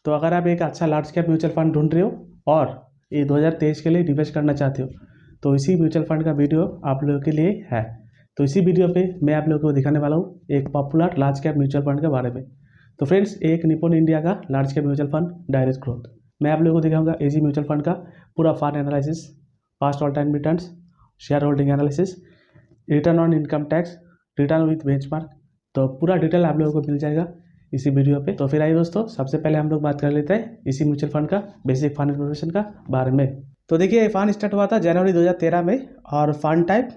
तो अगर आप एक अच्छा लार्ज कैप म्यूचुअल फंड ढूंढ रहे हो और ये 2023 के लिए निवेश करना चाहते हो तो इसी म्यूचुअल फंड का वीडियो आप लोगों के लिए है। तो इसी वीडियो पे मैं आप लोगों को दिखाने वाला हूँ एक popular large cap mutual fund के बारे में। तो फ्रेंड्स, एक निप्पॉन इंडिया का large cap mutual fund direct growth मैं आप लोगों को दिखाऊंगा। एजी म्यूचुअल फंड का पूरा fund analysis, past all time returns, share holding analysis, return on income tax, return with benchmark, तो पूरा डिटेल आप लोगों को मिल जाएगा इसी वीडियो पे। तो फिर आइए दोस्तों, सबसे पहले हम लोग बात कर लेते हैं इसी म्यूचुअल फंड का बेसिक फंड इन्फॉर्मेशन का बारे में। तो देखिए, ये फंड स्टार्ट हुआ था जनवरी 2013 में और फंड टाइप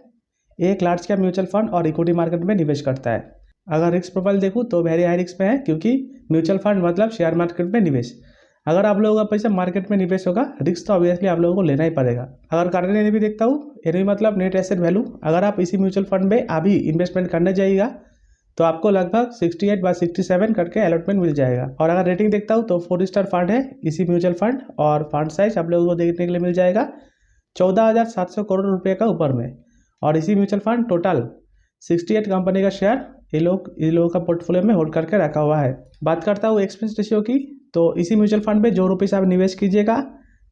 एक लार्ज कैप म्यूचुअल फंड और इक्विटी मार्केट में निवेश करता है। अगर रिस्क प्रोफाइल देखूँ तो वेरी हाई रिस्क में है, क्योंकि म्यूचुअल फंड मतलब शेयर मार्केट में निवेश। अगर आप लोगों का पैसा मार्केट में निवेश होगा, रिस्क तो ऑब्वियसली आप लोगों को लेना ही पड़ेगा। अगर करंट एनपी देखता हूँ, एनपी मतलब नेट एसेट वैल्यू, अगर आप इसी म्यूचुअल फंड में अभी इन्वेस्टमेंट करने जाइएगा तो आपको लगभग 68/67 करके अलॉटमेंट मिल जाएगा। और अगर रेटिंग देखता हूँ तो 4 स्टार फंड है इसी म्यूचुअल फंड, और फंड साइज आप लोगों को देखने के लिए मिल जाएगा 14,700 करोड़ रुपये का ऊपर में। और इसी म्यूचुअल फंड टोटल 68 कंपनी का शेयर ये लोगों का पोर्टफोलियो में होल्ड करके रखा हुआ है। बात करता हूँ एक्सपेंस रेशियो की, तो इसी म्यूचुअल फंड में जो रुपीस आप निवेश कीजिएगा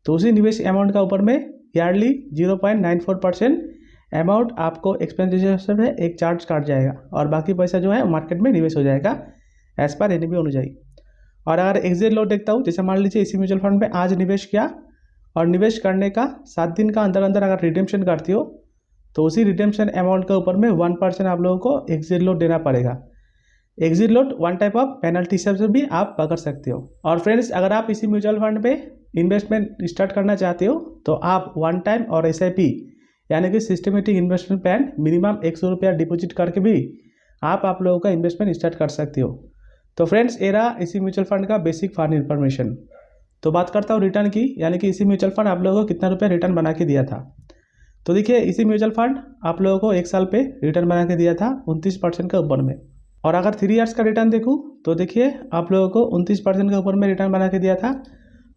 तो उसी निवेश अमाउंट का ऊपर में ईयरली 0.94% अमाउंट आपको एक्सपेंस रेशियो में एक चार्ज काट जाएगा, और बाकी पैसा जो है मार्केट में निवेश हो जाएगा एज पर एनबी अनुଯାयी। और अगर एग्जिट लॉट देखता हूँ, जैसे मान लीजिए इसी म्यूचुअल फंड में आज निवेश किया और निवेश करने का 7 दिन का अंदर अंदर अगर रिडेम्पशन करती हो तो उसी रिडेम्पशन अमाउंट के ऊपर में 1% आप लोगों को एग्जिट लॉट देना पड़ेगा। Exit lot one type of penalty से भी आप पकड़ सकते हो। और फ्रेंड्स, अगर आप इसी म्यूचुअल फंड पे इन्वेस्टमेंट स्टार्ट करना चाहते हो तो आप वन टाइम और SIP यानी कि सिस्टमेटिक इन्वेस्टमेंट प्लान मिनिमम 100 रुपया डिपॉजिट करके भी आप लोगों का इन्वेस्टमेंट स्टार्ट कर सकते हो। तो फ्रेंड्स, ये रहा इसी म्यूचुअल फंड का बेसिक फंड इन्फॉर्मेशन। तो बात करता हूँ रिटर्न की, यानी कि इसी म्यूचुअल फंड आप लोगों को कितना रुपया रिटर्न बना के दिया था। तो देखिए, इसी म्यूचुअल फंड आप लोगों को 1 साल पे रिटर्न बना के दिया था 29% के ऊपर में। और अगर 3 इयर्स का रिटर्न देखूँ तो देखिए, आप लोगों को 29% के ऊपर में रिटर्न बना के दिया था।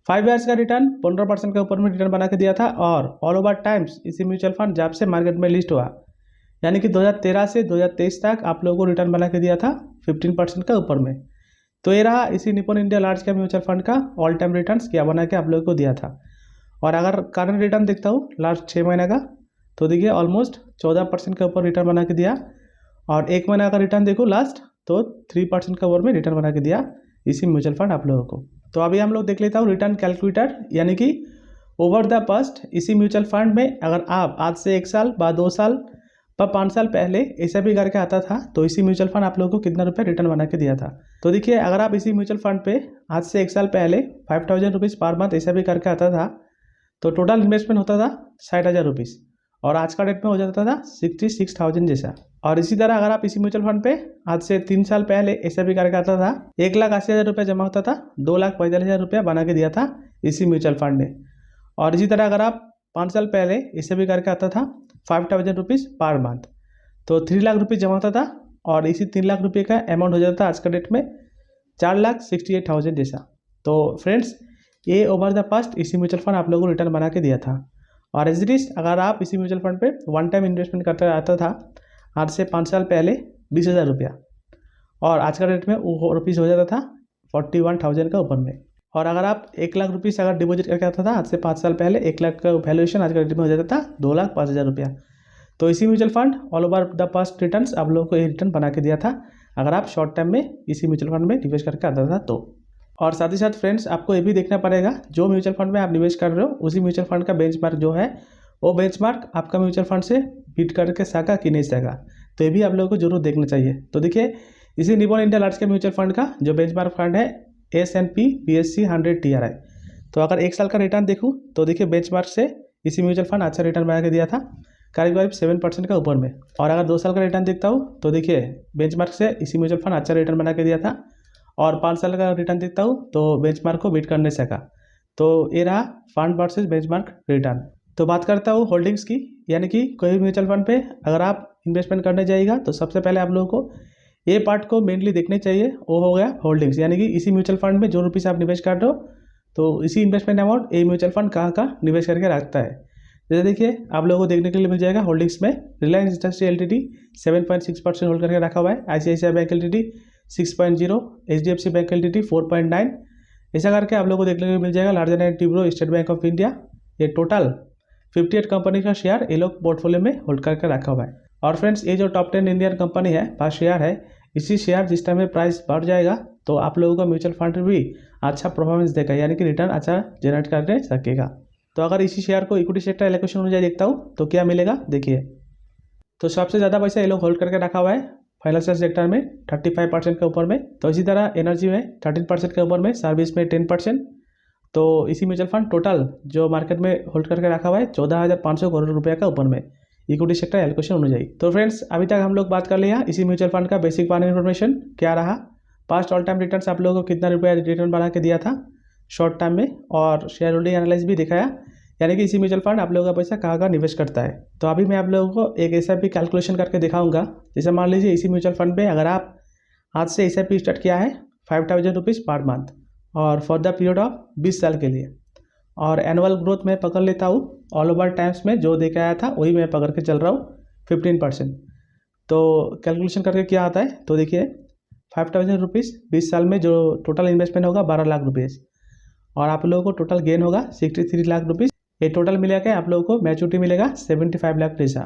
5 इयर्स का रिटर्न 15% के ऊपर में रिटर्न बना के दिया था। और ऑल ओवर टाइम्स इसी म्यूचुअल फंड जब से मार्केट में लिस्ट हुआ, यानी कि 2013 से 2023 तक आप लोगों को रिटर्न बना के दिया था 15% के ऊपर में। तो ये रहा इसी Nippon India large cap mutual fund का ऑल टाइम रिटर्न्स क्या बना के आप लोगों को दिया था। और अगर करंट रिटर्न देखता हूँ लास्ट 6 महीने का, तो देखिए ऑलमोस्ट 14% के ऊपर रिटर्न बना के दिया। और 1 महीना का रिटर्न देखो लास्ट, तो 3% के ऊपर में रिटर्न बना के दिया इसी म्यूचुअल फंड आप लोगों को। तो अभी हम लोग देख लेता हूँ रिटर्न कैलकुलेटर, यानी कि ओवर द पास्ट इसी म्यूचुअल फंड में अगर आप आज से 1 साल बाद 2 साल पर 5 साल पहले ऐसा भी करके आता था तो इसी म्यूचुअल फंड आप लोगों को कितना रुपये रिटर्न बना के दिया था। तो देखिए, अगर आप इसी म्यूचुअल फंड पे आज से 1 साल पहले 5,000 रुपीज़ पर मंथ ऐसा भी करके आता था तो टोटल इन्वेस्टमेंट होता था 60,000 रुपीज़, और आज का डेट में हो जाता था 66,000 जैसा। और इसी तरह अगर आप इसी म्यूचुअल फंड पे आज से 3 साल पहले ऐसा भी करके आता था 1,80,000 रुपया जमा होता था, 2,45,000 रुपया बना के दिया था इसी म्यूचुअल फंड ने। और इसी तरह अगर आप 5 साल पहले ऐसे भी करके आता था 5,000 रुपीज़ पर मंथ, तो 3 लाख रुपये जमा होता था, और इसी 3 लाख रुपये का अमाउंट हो जाता था आज का डेट में 4,68,000 जैसा। तो फ्रेंड्स, ये ओवर द पास्ट इसी म्यूचुअल फंड आप लोगों को रिटर्न बना के दिया था। और एज इट इज, अगर आप इसी म्यूचुअल फंड पे वन टाइम इन्वेस्टमेंट करता आता था आज से 5 साल पहले 20,000 रुपया, और आज का डेट में वो रुपीज़ हो जाता था 41,000 का ऊपर में। और अगर आप 1 लाख रुपीज़ अगर डिपॉजिट करके आता था आज से 5 साल पहले, 1 लाख का वैल्यूएशन आज का डेट में हो जाता था 2,05,000 रुपया। तो इसी mutual fund all over the past returns आप लोगों को ये रिटर्न बना के दिया था अगर आप शॉर्ट टाइम में इसी म्यूचुअल फंड में निवेश करके आता था तो। और साथ ही साथ फ्रेंड्स, आपको ये भी देखना पड़ेगा जो म्यूचुअल फंड में आप निवेश कर रहे हो उसी म्यूचुअल फंड का बेंचमार्क जो है वो बेंचमार्क आपका म्यूचुअल फंड से बीट करके सका कि नहीं सका, तो ये भी आप लोगों को जरूर देखना चाहिए। तो देखिए, इसी Nippon India large cap mutual fund का जो बेंचमार्क फंड है S&P BSE 100 TRI, तो अगर 1 साल का रिटर्न देखूँ तो देखिए बेंचमार्क से इसी म्यूचुअल फंड अच्छा रिटर्न बना के दिया था करीब 7% का ऊपर में। और अगर 2 साल का रिटर्न देखता हूँ तो देखिए बेंचमार्क से इसी म्यूचुअल फंड अच्छा रिटर्न बना के दिया था। और 5 साल का रिटर्न देखता हूँ तो बेंचमार्क को बीट कर नहीं सका। तो ये रहा फंड वर्सेस बेंचमार्क रिटर्न। तो बात करता हूँ होल्डिंग्स की, यानी कि कोई म्यूचुअल फंड पे अगर आप इन्वेस्टमेंट करने जाइएगा तो सबसे पहले आप लोगों को ये पार्ट को मेनली देखने चाहिए, वो हो गया होल्डिंग्स, यानी कि इसी म्यूचुअल फंड में जो रुपीज़ आप निवेश कर रहे हो तो इसी इन्वेस्टमेंट अमाउंट ये म्यूचुअल फंड कहाँ कहाँ निवेश करके रखता है। जैसे देखिए, आप लोगों को देखने के लिए मिल जाएगा होल्डिंग्स में रिलायंस इंडस्ट्री LTD 7.6% होल्ड करके रखा हुआ है, ICICI bank LTD 6.0, HDFC bank LTD 4.9, ऐसा करके आप लोगों को देखने को मिल जाएगा larger and Toubro, state bank of India, ये टोटल 58 कंपनी का शेयर ये लोग पोर्टफोलियो में होल्ड करके रखा हुआ है। और फ्रेंड्स ये जो टॉप 10 इंडियन कंपनी है पास शेयर है, इसी शेयर जिस टाइम में प्राइस बढ़ जाएगा तो आप लोगों का म्यूचुअल फंड भी अच्छा परफॉर्मेंस देगा, यानी कि रिटर्न अच्छा जनरेट करने सकेगा। तो अगर इसी शेयर को इक्विटी सेक्टर एलोकेशन अनुसार देखता हूँ तो क्या मिलेगा देखिए। तो सबसे ज़्यादा पैसा ये लोग होल्ड करके रखा हुआ है फाइनेंशियल सेक्टर में 35% के ऊपर में, तो इसी तरह एनर्जी में 13% के ऊपर में, सर्विस में 10%। तो इसी म्यूचुअल फंड टोटल जो मार्केट में होल्ड करके रखा हुआ है 14,500 करोड़ रुपये का ऊपर में इक्विटी सेक्टर एलोकेशन अनुଯାयी। तो फ्रेंड्स अभी तक हम लोग बात कर लिया इसी म्यूचुअल फंड का बेसिक प्लान इन्फॉर्मेशन क्या रहा, पास्ट ऑल टाइम रिटर्न आप लोगों को कितना रुपया रिटर्न बना के दिया था शॉर्ट टाइम में, और शेयर होल्डिंग एनालाइज भी दिखाया, यानी कि इसी म्यूचुअल फंड आप लोगों का पैसा कहाँ कहाँ निवेश करता है। तो अभी मैं आप लोगों को एक SIP कैलकुलेशन करके दिखाऊंगा। जैसे मान लीजिए इसी म्यूचुअल फंड पे अगर आप आज से SIP स्टार्ट किया है 5,000 रुपीज़ पर मंथ और फॉर द पीरियड ऑफ 20 साल के लिए, और एनुअल ग्रोथ में पकड़ लेता हूँ ऑल ओवर टाइम्स में जो देखा आया था वही मैं पकड़ के चल रहा हूँ 15%। तो कैलकुलेशन करके क्या आता है तो देखिए 5,000 रुपीज़ 20 साल में जो टोटल इन्वेस्टमेंट होगा 12 लाख रुपीज़, और आप लोगों को टोटल गेन होगा 63 लाख रुपीज़। ये टोटल मिला के आप लोगों को मैच्योरिटी मिलेगा 75 लाख पैसा।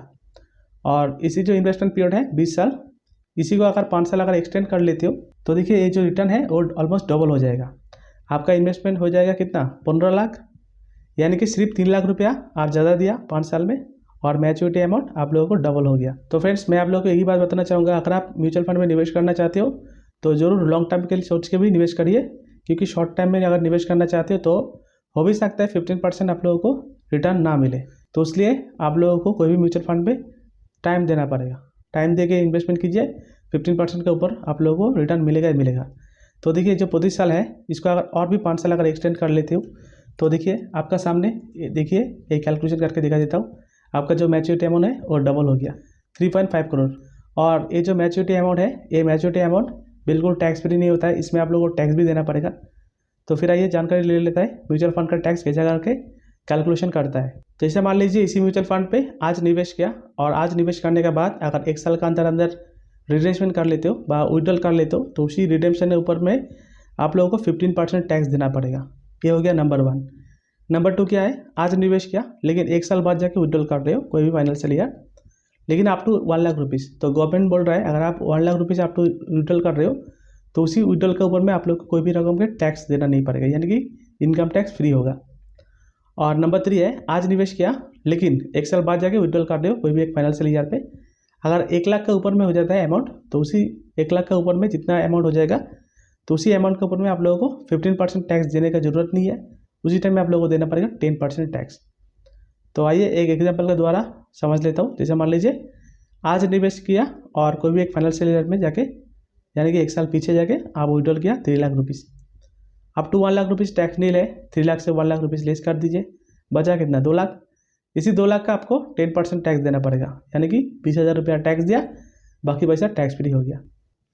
और इसी जो इन्वेस्टमेंट पीरियड है 20 साल, इसी को अगर 5 साल अगर एक्सटेंड कर लेते हो तो देखिए ये जो रिटर्न है वो ऑलमोस्ट डबल हो जाएगा। आपका इन्वेस्टमेंट हो जाएगा कितना 15 लाख, यानी कि सिर्फ 3 लाख रुपया आप ज़्यादा दिया 5 साल में, और मैच्योरिटी अमाउंट आप लोगों को डबल हो गया। तो फ्रेंड्स मैं आप लोगों को यही बात बताना चाहूँगा, अगर आप म्यूचुअल फंड में निवेश करना चाहते हो तो ज़रूर लॉन्ग टर्म के लिए सोच के भी निवेश करिए, क्योंकि शॉर्ट टाइम में अगर निवेश करना चाहते हो तो हो भी सकता है 15% आप लोगों को रिटर्न ना मिले। तो इसलिए आप लोगों को कोई भी म्यूचुअल फंड पे टाइम देना पड़ेगा, टाइम दे के इन्वेस्टमेंट कीजिए, 15% के ऊपर आप लोगों को रिटर्न मिलेगा ही मिलेगा। तो देखिए जो 25 साल है इसको अगर और भी 5 साल अगर एक्सटेंड कर लेते हो तो देखिए आपका सामने देखिए एक कैलकुलेशन करके दिखा देता हूँ, आपका जो मैच्योरिटी अमाउंट है वो डबल हो गया 3.5 करोड़। और ये जो मैच्योरिटी अमाउंट है ये मैच्योरिटी अमाउंट बिल्कुल टैक्स फ्री नहीं होता है, इसमें आप लोगों को टैक्स भी देना पड़ेगा। तो फिर आइए जानकारी ले लेता है म्यूचुअल फंड का टैक्स कैसे करके कैलकुलेशन करता है। तो जैसे मान लीजिए इसी म्यूचुअल फंड पे आज निवेश किया, और आज निवेश करने के बाद अगर 1 साल का अंदर अंदर रिडेम्पशन कर लेते हो व विड्रॉल कर लेते हो तो उसी रिडेम्पशन के ऊपर में आप लोगों को 15% टैक्स देना पड़ेगा। ये हो गया नंबर 1। नंबर 2 क्या है, आज निवेश किया लेकिन 1 साल बाद जाके विड्रॉल कर रहे हो कोई भी फाइनेंशियल ईयर, लेकिन अप टू 1 लाख रुपीज़। तो गवर्नमेंट बोल रहा है अगर आप 1 लाख रुपीज़ आप टू विड्रॉल कर रहे हो तो उसी विड्रॉल के ऊपर में आप लोग को कोई भी रकम के टैक्स देना नहीं पड़ेगा, यानी कि इनकम टैक्स फ्री होगा। और नंबर 3 है, आज निवेश किया लेकिन 1 साल बाद जाके विड्रॉल कर रहे हो कोई भी एक फाइनेंशियल ईयर पे, अगर 1 लाख के ऊपर में हो जाता है अमाउंट तो उसी 1 लाख के ऊपर में जितना अमाउंट हो जाएगा तो उसी अमाउंट के ऊपर में आप लोगों को 15% टैक्स देने का जरूरत नहीं है, उसी टाइम में आप लोगों को देना पड़ेगा 10% टैक्स। तो आइए एक एग्जाम्पल के द्वारा समझ लेता हूँ। जैसे मान लीजिए आज निवेश किया और कोई भी एक फाइनेंशियल ईयर में जाके, यानी कि 1 साल पीछे जाके आप विड्रॉल किया 3 lakh rupees, up to 1 lakh rupees tax नहीं ले, 3 लाख से 1 लाख रुपीज़ लेस कर दीजिए, बचा कितना 2 लाख। इसी 2 लाख का आपको 10% टैक्स देना पड़ेगा, यानी कि 20,000 रुपया टैक्स दिया, बाकी पैसा टैक्स फ्री हो गया।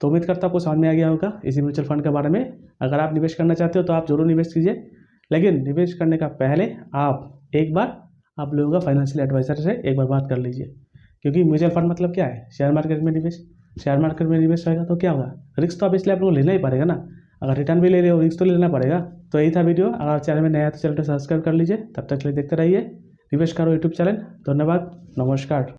तो उम्मीद करता हूँ आपको समझ में आ गया होगा इसी म्यूचुअल फंड के बारे में। अगर आप निवेश करना चाहते हो तो आप जरूर निवेश कीजिए, लेकिन निवेश करने का पहले आप एक बार आप लोगों का फाइनेंशियल एडवाइजर से एक बार बात कर लीजिए, क्योंकि म्यूचुअल फंड मतलब क्या है, शेयर मार्केट में निवेश। शेयर मार्केट में निवेश होगा तो क्या होगा, रिस्क तो अब इसलिए आप लोगों को लेना ही पड़ेगा ना, अगर रिटर्न भी ले रहे हो रिस्क तो लेना पड़ेगा। तो यही था वीडियो, अगर चैनल में नया है तो चैनल को सब्सक्राइब कर लीजिए। तब तक के लिए देखते रहिए निवेश करो यूट्यूब चैनल। धन्यवाद, नमस्कार।